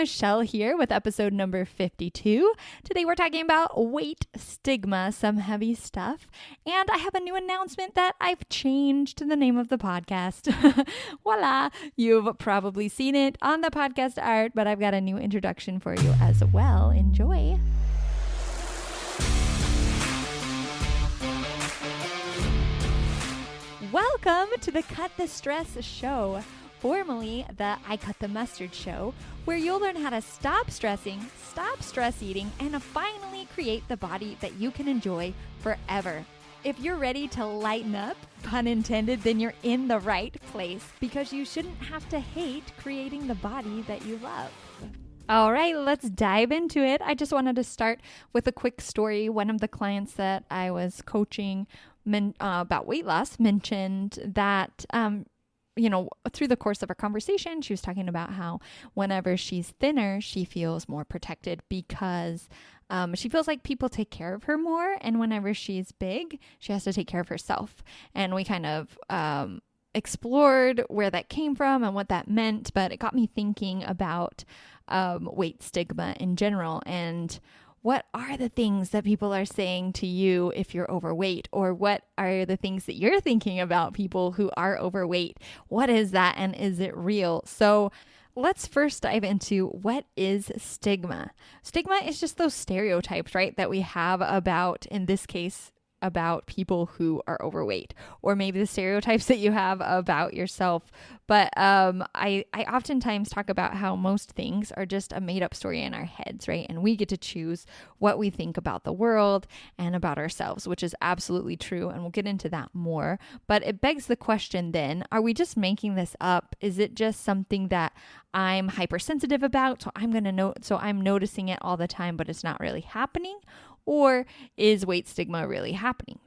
Michele here with episode number 52. Today we're talking about weight stigma, some heavy stuff. And I have a new announcement that I've changed the name of the podcast. Voila! You've probably seen it on the podcast art, but I've got a new introduction for you as well. Enjoy. Welcome to the Cut the Stress show, formerly the I Cut the Mustard show, where you'll learn how to stop stressing, stop stress eating, and finally create the body that you can enjoy forever. If you're ready to lighten up, pun intended, then you're in the right place because you shouldn't have to hate creating the body that you love. All right, let's dive into it. I just wanted to start with a quick story. One of the clients that I was coaching about weight loss mentioned that, through the course of our conversation, she was talking about how whenever she's thinner, she feels more protected because she feels like people take care of her more. And whenever she's big, she has to take care of herself. And we kind of explored where that came from and what that meant. But it got me thinking about weight stigma in general and what are the things that people are saying to you if you're overweight? Or what are the things that you're thinking about people who are overweight? What is that and is it real? So let's first dive into what is stigma. Stigma is just those stereotypes, right, that we have about, in this case, about people who are overweight, or maybe the stereotypes that you have about yourself. But I oftentimes talk about how most things are just a made up story in our heads, right? And we get to choose what we think about the world and about ourselves, which is absolutely true. And we'll get into that more. But it begs the question then, are we just making this up? Is it just something that I'm hypersensitive about? So I'm noticing it all the time, but it's not really happening? Or is weight stigma really happening?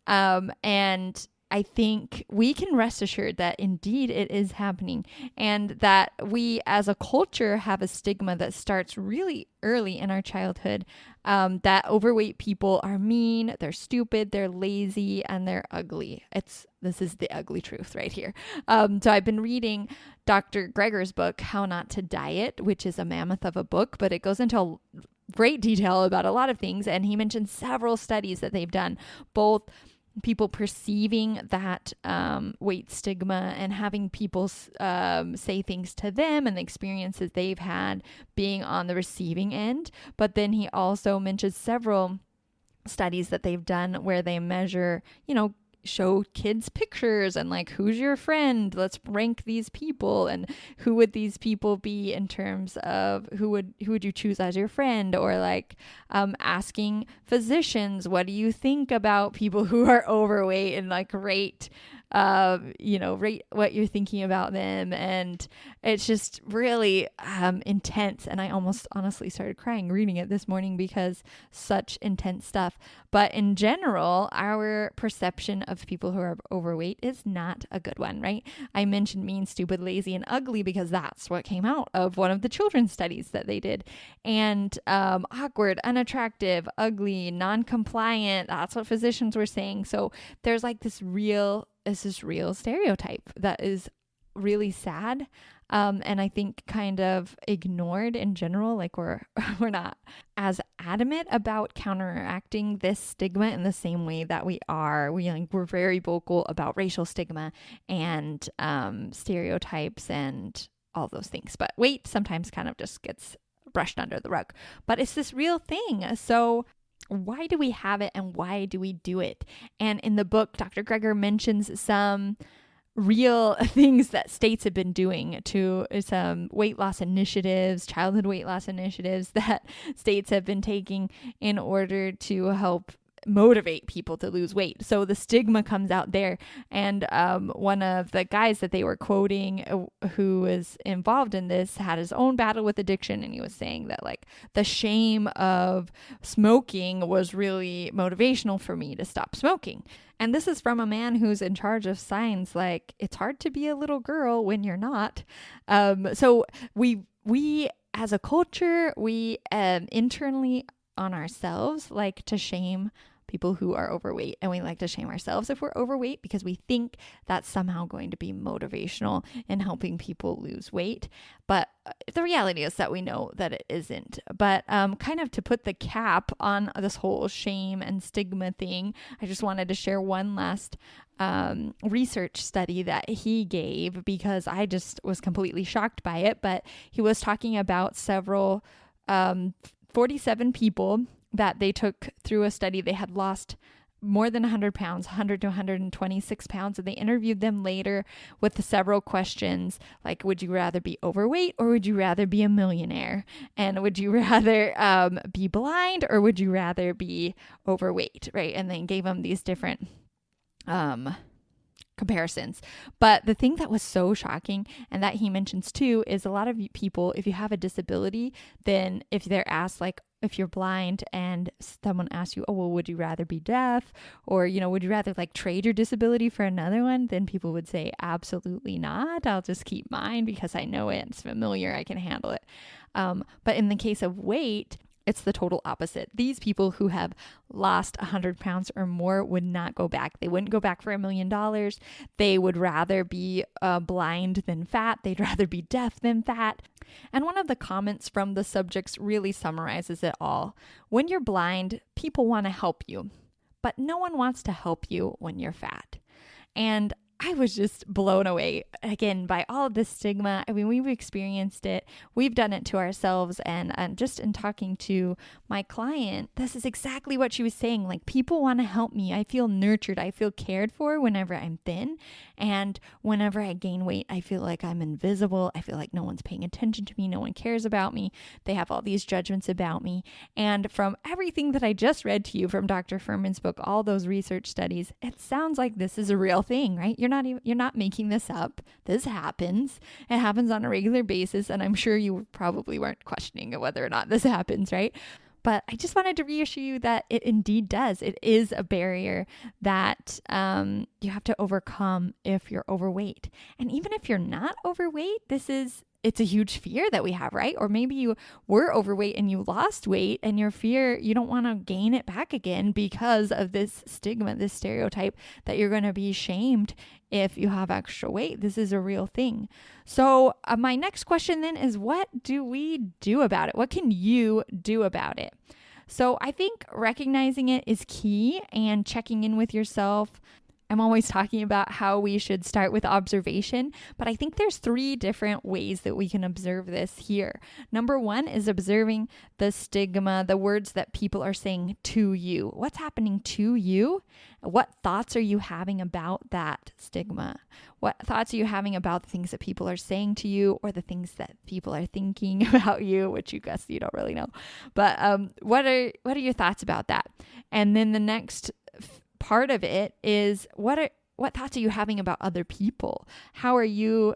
And I think we can rest assured that indeed it is happening, and that we as a culture have a stigma that starts really early in our childhood, that overweight people are mean, they're stupid, they're lazy, and they're ugly. This is the ugly truth right here. So I've been reading Dr. Greger's book, How Not to Diet, which is a mammoth of a book, but it goes into great detail about a lot of things. And he mentioned several studies that they've done, both people perceiving that weight stigma and having people say things to them and the experiences they've had being on the receiving end. But then he also mentions several studies that they've done where they measure, show kids pictures and like, who's your friend? Let's rank these people, and who would these people be in terms of who would you choose as your friend? Or like asking physicians, what do you think about people who are overweight, and like rate what you're thinking about them. And it's just really intense. And I almost honestly started crying reading it this morning because such intense stuff. But in general, our perception of people who are overweight is not a good one, right? I mentioned mean, stupid, lazy, and ugly because that's what came out of one of the children's studies that they did. And awkward, unattractive, ugly, non-compliant, that's what physicians were saying. So there's like this real stereotype that is really sad. And I think kind of ignored in general. Like we're not as adamant about counteracting this stigma in the same way that we're very vocal about racial stigma and stereotypes and all those things. But weight sometimes kind of just gets brushed under the rug. But it's this real thing. So why do we have it and why do we do it? And in the book, Dr. Greger mentions some real things that states have been doing to some weight loss initiatives, childhood weight loss initiatives that states have been taking in order to help motivate people to lose weight. So the stigma comes out there. And one of the guys that they were quoting who was involved in this had his own battle with addiction. And he was saying that like the shame of smoking was really motivational for me to stop smoking. And this is from a man who's in charge of signs like, it's hard to be a little girl when you're not. So we as a culture, we internally on ourselves like to shame people who are overweight, and we like to shame ourselves if we're overweight because we think that's somehow going to be motivational in helping people lose weight. But the reality is that we know that it isn't. But kind of to put the cap on this whole shame and stigma thing, I just wanted to share one last research study that he gave because I just was completely shocked by it. But he was talking about several 47 people that they took through a study. They had lost more than 100 pounds, 100 to 126 pounds. And they interviewed them later with several questions like, would you rather be overweight or would you rather be a millionaire? And would you rather be blind or would you rather be overweight, right? And they gave them these different comparisons. But the thing that was so shocking and that he mentions too is a lot of people, if you have a disability, then if they're asked like, if you're blind and someone asks you, oh, well, would you rather be deaf? Or, would you rather like trade your disability for another one? Then people would say, absolutely not. I'll just keep mine because I know it. It's familiar. I can handle it. But in the case of weight, it's the total opposite. These people who have lost 100 pounds or more would not go back. They wouldn't go back for $1 million. They would rather be blind than fat. They'd rather be deaf than fat. And one of the comments from the subjects really summarizes it all. When you're blind, people want to help you, but no one wants to help you when you're fat. And I was just blown away again by all of this stigma. I mean, we've experienced it. We've done it to ourselves. And just in talking to my client, this is exactly what she was saying. Like, people want to help me. I feel nurtured. I feel cared for whenever I'm thin. And whenever I gain weight, I feel like I'm invisible. I feel like no one's paying attention to me. No one cares about me. They have all these judgments about me. And from everything that I just read to you from Dr. Furman's book, all those research studies, it sounds like this is a real thing, right? You're not making this up. This happens. It happens on a regular basis. And I'm sure you probably weren't questioning whether or not this happens, right? But I just wanted to reassure you that it indeed does. It is a barrier that you have to overcome if you're overweight. And even if you're not overweight, it's a huge fear that we have, right? Or maybe you were overweight and you lost weight and your fear, you don't want to gain it back again because of this stigma, this stereotype that you're going to be shamed if you have extra weight. This is a real thing. So my next question then is, what do we do about it? What can you do about it? So I think recognizing it is key and checking in with yourself. I'm always talking about how we should start with observation, but I think there's 3 different ways that we can observe this here. Number 1 is observing the stigma, the words that people are saying to you. What's happening to you? What thoughts are you having about that stigma? What thoughts are you having about the things that people are saying to you or the things that people are thinking about you, which you guess you don't really know. But what are your thoughts about that? And then the next part of it is what thoughts are you having about other people? How are you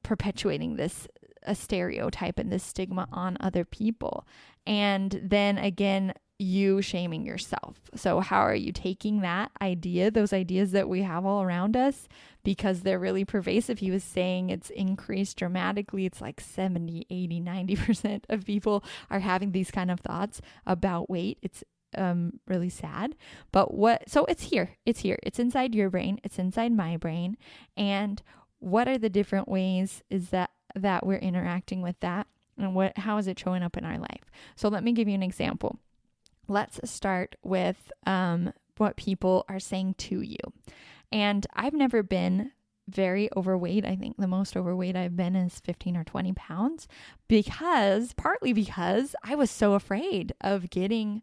perpetuating this a stereotype and this stigma on other people? And then again, you shaming yourself. So how are you taking that idea, those ideas that we have all around us, because they're really pervasive? He was saying it's increased dramatically. It's like 70, 80, 90% of people are having these kind of thoughts about weight. It's really sad. But so it's here. It's inside your brain. It's inside my brain. And what are the different ways is that we're interacting with that? And how is it showing up in our life? So let me give you an example. Let's start with what people are saying to you. And I've never been very overweight. I think the most overweight I've been is 15 or 20 pounds partly because I was so afraid of gaining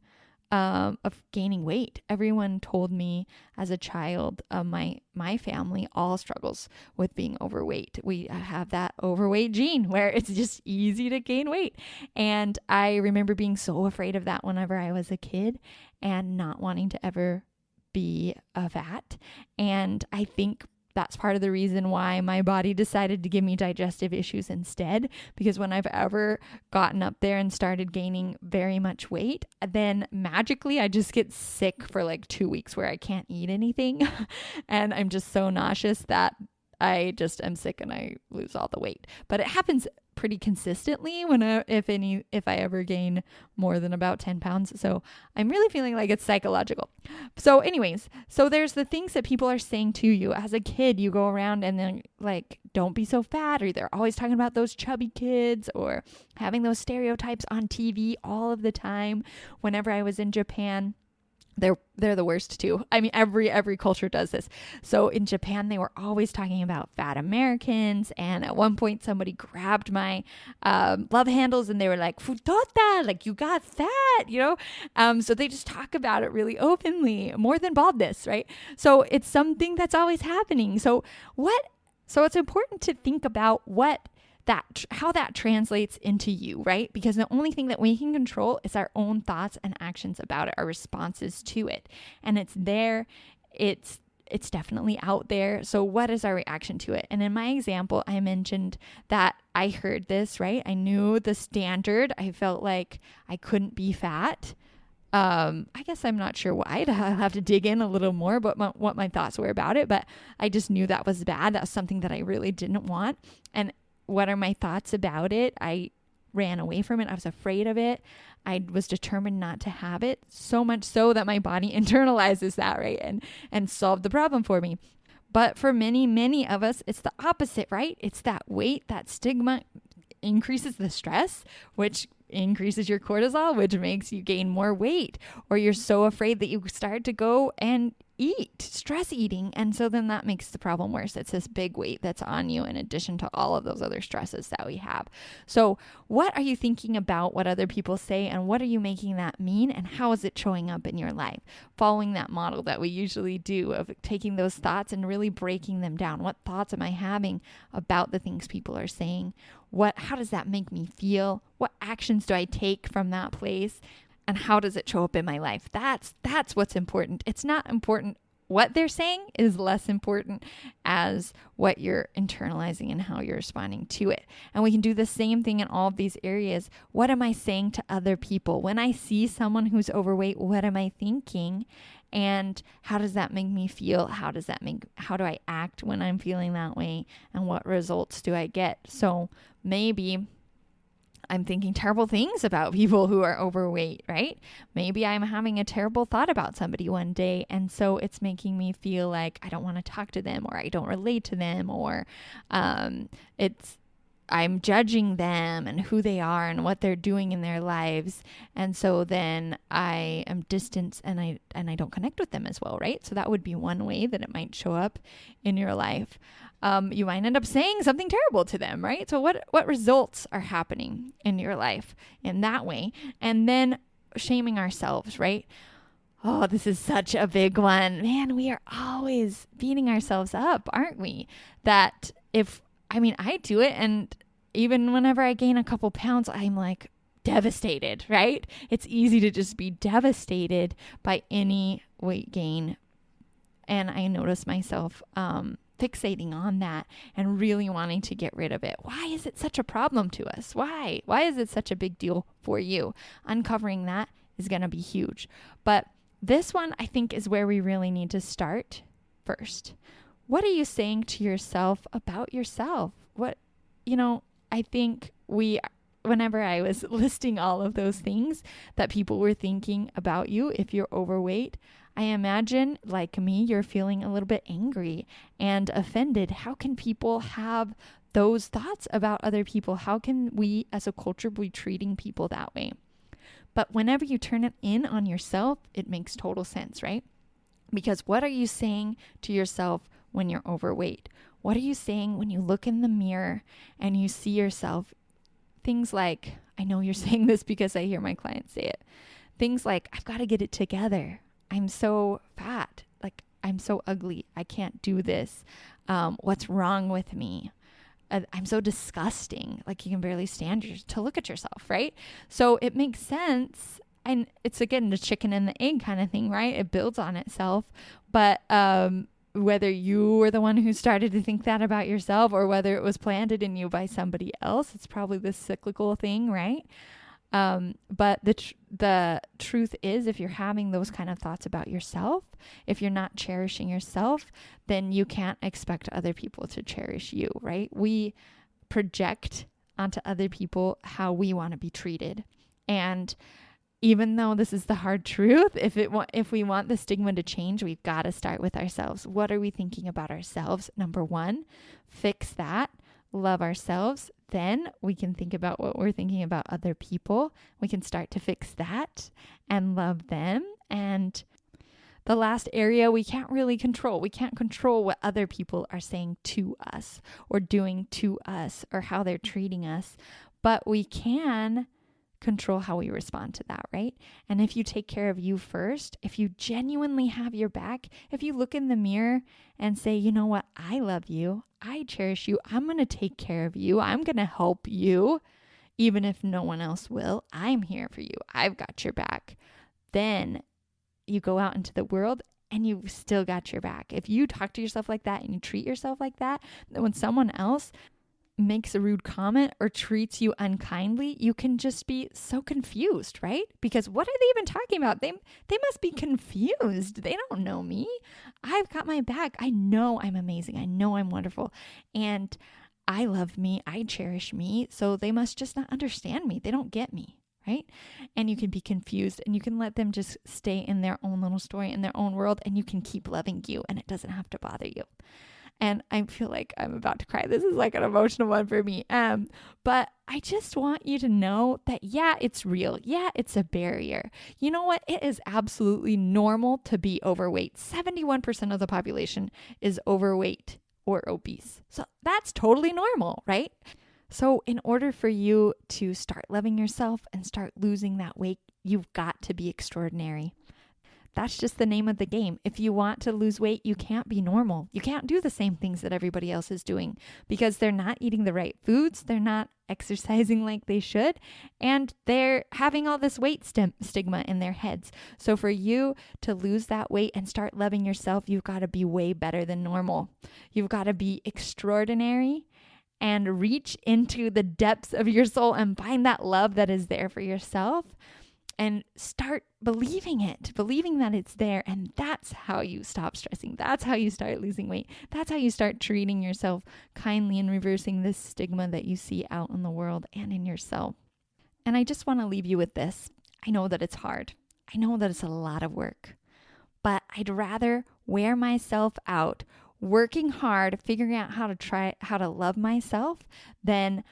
weight. Everyone told me as a child, my family all struggles with being overweight. We have that overweight gene where it's just easy to gain weight. And I remember being so afraid of that whenever I was a kid and not wanting to ever be fat. And I think that's part of the reason why my body decided to give me digestive issues instead, because when I've ever gotten up there and started gaining very much weight, then magically I just get sick for like 2 weeks where I can't eat anything. And I'm just so nauseous that I just am sick and I lose all the weight. But it happens pretty consistently if I ever gain more than about 10 pounds. So I'm really feeling like it's psychological. So anyways, so there's the things that people are saying to you. As a kid, you go around and then like, don't be so fat, or they're always talking about those chubby kids or having those stereotypes on TV all of the time. Whenever I was in Japan, they're the worst too. I mean, every culture does this. So in Japan, they were always talking about fat Americans. And at one point, somebody grabbed my love handles and they were like, "Futota," like you got fat, you know? So they just talk about it really openly, more than baldness, right? So it's something that's always happening. So it's important to think about how that translates into you, right? Because the only thing that we can control is our own thoughts and actions about it, our responses to it. And it's there, it's definitely out there. So what is our reaction to it? And in my example, I mentioned that I heard this, right? I knew the standard. I felt like I couldn't be fat. I guess I'm not sure why. I'll have to dig in a little more about what my thoughts were about it, but I just knew that was bad. That was something that I really didn't want. And what are my thoughts about it? I ran away from it. I was afraid of it. I was determined not to have it, so much so that my body internalizes that, right? And solved the problem for me. But for many, many of us, it's the opposite, right? It's that weight, that stigma increases the stress, which increases your cortisol, which makes you gain more weight. Or you're so afraid that you start to go and stress eating. And so then that makes the problem worse. It's this big weight that's on you in addition to all of those other stresses that we have. So what are you thinking about what other people say, and what are you making that mean, and how is it showing up in your life? Following that model that we usually do of taking those thoughts and really breaking them down. What thoughts am I having about the things people are saying? How does that make me feel? What actions do I take from that place? And how does it show up in my life? That's what's important. It's not important. What they're saying is less important as what you're internalizing and how you're responding to it. And we can do the same thing in all of these areas. What am I saying to other people? When I see someone who's overweight, what am I thinking? And how does that make me feel? How do I act when I'm feeling that way? And what results do I get? So maybe I'm thinking terrible things about people who are overweight, right? Maybe I'm having a terrible thought about somebody one day, and so it's making me feel like I don't want to talk to them, or I don't relate to them, or I'm judging them and who they are and what they're doing in their lives. And so then I am distant and I don't connect with them as well, right? So that would be one way that it might show up in your life. You might end up saying something terrible to them, right? So what results are happening in your life in that way? And then shaming ourselves, right? Oh, this is such a big one. Man, we are always beating ourselves up, aren't we? That I do it, and even whenever I gain a couple pounds, I'm like devastated, right? It's easy to just be devastated by any weight gain. And I notice myself fixating on that and really wanting to get rid of it. Why is it such a problem to us? Why is it such a big deal for you? Uncovering that is going to be huge. But this one, I think, is where we really need to start first. What are you saying to yourself about yourself? I think whenever I was listing all of those things that people were thinking about you, if you're overweight, I imagine, like me, you're feeling a little bit angry and offended. How can people have those thoughts about other people? How can we as a culture be treating people that way? But whenever you turn it in on yourself, it makes total sense, right? Because what are you saying to yourself when you're overweight? What are you saying when you look in the mirror and you see yourself? Things like, I know you're saying this because I hear my clients say it. Things like, I've got to get it together. I'm so fat. Like, I'm so ugly. I can't do this. What's wrong with me? I'm so disgusting. Like, you can barely stand to look at yourself, right? So it makes sense. And it's, again, the chicken and the egg kind of thing, right? It builds on itself. But whether you were the one who started to think that about yourself or whether it was planted in you by somebody else, it's probably this cyclical thing, right? But the truth is, if you're having those kind of thoughts about yourself, if you're not cherishing yourself, then you can't expect other people to cherish you, right? We project onto other people how we want to be treated. And even though this is the hard truth, if we want the stigma to change, we've got to start with ourselves. What are we thinking about ourselves? Number one, fix that. Love ourselves. Then we can think about what we're thinking about other people. We can start to fix that and love them. And the last area we can't really control. We can't control what other people are saying to us or doing to us or how they're treating us, but we can control how we respond to that, right? And if you take care of you first, if you genuinely have your back, if you look in the mirror and say, you know what, I love you, I cherish you, I'm going to take care of you, I'm going to help you, even if no one else will, I'm here for you, I've got your back, then you go out into the world and you've still got your back. If you talk to yourself like that and you treat yourself like that, then when someone else makes a rude comment or treats you unkindly, you can just be so confused, right? Because what are they even talking about? They must be confused. They don't know me. I've got my back. I know I'm amazing. I know I'm wonderful. And I love me. I cherish me. So they must just not understand me. They don't get me, right? And you can be confused and you can let them just stay in their own little story, in their own world, and you can keep loving you and it doesn't have to bother you. And I feel like I'm about to cry. This is like an emotional one for me. But I just want you to know that, yeah, it's real. Yeah, it's a barrier. You know what? It is absolutely normal to be overweight. 71% of the population is overweight or obese. So that's totally normal, right? So in order for you to start loving yourself and start losing that weight, you've got to be extraordinary. That's just the name of the game. If you want to lose weight, you can't be normal. You can't do the same things that everybody else is doing because they're not eating the right foods. They're not exercising like they should. And they're having all this weight stigma in their heads. So for you to lose that weight and start loving yourself, you've got to be way better than normal. You've got to be extraordinary and reach into the depths of your soul and find that love that is there for yourself. And start believing it, believing that it's there. And that's how you stop stressing. That's how you start losing weight. That's how you start treating yourself kindly and reversing this stigma that you see out in the world and in yourself. And I just want to leave you with this. I know that it's hard. I know that it's a lot of work. But I'd rather wear myself out working hard, figuring out how to love myself than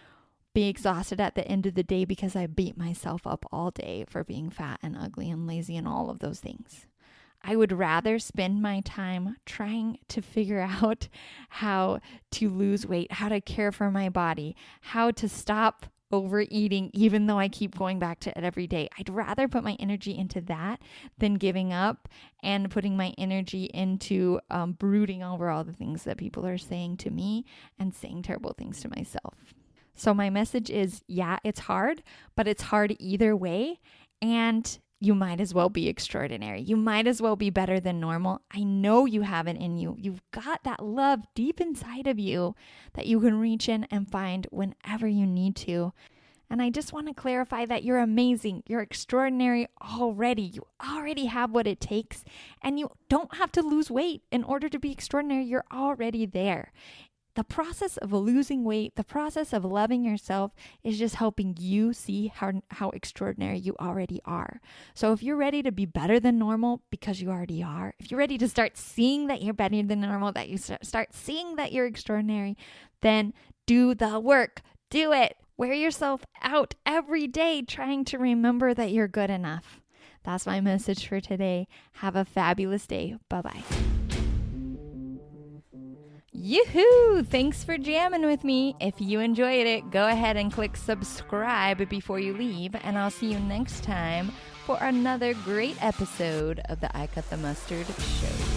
be exhausted at the end of the day because I beat myself up all day for being fat and ugly and lazy and all of those things. I would rather spend my time trying to figure out how to lose weight, how to care for my body, how to stop overeating, even though I keep going back to it every day. I'd rather put my energy into that than giving up and putting my energy into brooding over all the things that people are saying to me and saying terrible things to myself. So my message is, yeah, it's hard, but it's hard either way. And you might as well be extraordinary. You might as well be better than normal. I know you have it in you. You've got that love deep inside of you that you can reach in and find whenever you need to. And I just want to clarify that you're amazing. You're extraordinary already. You already have what it takes. And you don't have to lose weight in order to be extraordinary. You're already there. The process of losing weight, the process of loving yourself is just helping you see how extraordinary you already are. So if you're ready to be better than normal, because you already are, if you're ready to start seeing that you're better than normal, that you start seeing that you're extraordinary, then do the work. Do it. Wear yourself out every day trying to remember that you're good enough. That's my message for today. Have a fabulous day. Bye-bye. Yoo-hoo! Thanks for jamming with me. If you enjoyed it, go ahead and click subscribe before you leave, and I'll see you next time for another great episode of the I Cut the Mustard Show.